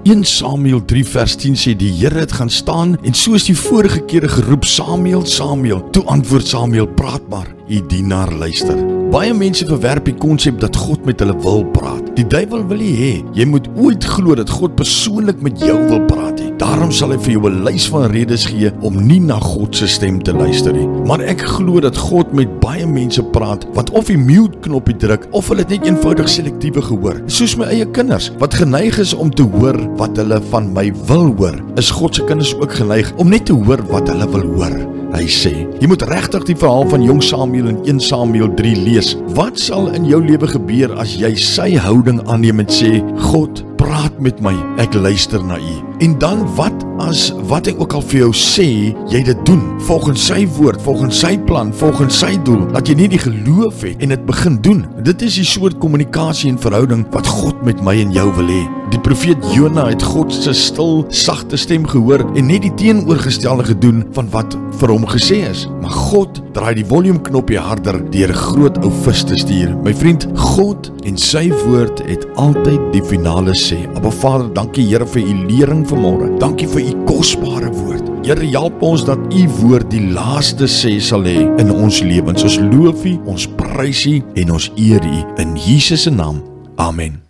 1 Samuel 3 vers 10 sê die Here het gaan staan en soos die vorige kere geroep, Samuel, Samuel. Toe antwoord Samuel, praat maar, u dienaar luister. Baie mense verwerp die konsep dat God met hulle wil praat. Die duiwel wil nie hê jy moet ooit glo dat God persoonlik met jou wil praat nie. Daarom sal hy vir jou 'n lys van redes gee om nie na God se stem te luister nie. Maar ek glo dat God met baie mense praat wat of die mute knoppie druk of hulle het net eenvoudig selektiewe gehoor. Soos my eie kinders wat geneig is om te hoor wat hulle van my wil hoor, is God se kinders ook geneig om net te hoor wat hulle wil hoor. Hy sê, jy moet regtig die verhaal van jong Samuel in 1 Samuel 3 lees. Wat sal in jou lewe gebeur as jy sy houding aanneem en sê, God, praat met my, ek luister na u. En dan wat as wat hy ook al vir jou sê, jy dit doen, volgens sy woord, volgens sy plan, volgens sy doel, dat jy nie die geloof het en dit begin doen. Dit is die soort kommunikasie en verhouding wat God met my en jou wil hê. Die profeet Jona het God se stil, sagte stem gehoor en net die teenoorgestelde gedoen van wat vir hom gesê is. Maar God draai die volumeknopjie harder deur 'n groot ou vis te stuur. My vriend, God en sy woord het altyd die finale sê. Aba Vader, dankie Here vir u lering vanmôre. Dankie vir u kosbare woord. Here, help ons dat u woord die laaste sê sal hê in ons lewens. Ons loof u, ons prys u en ons eer u in Jesus se naam. Amen.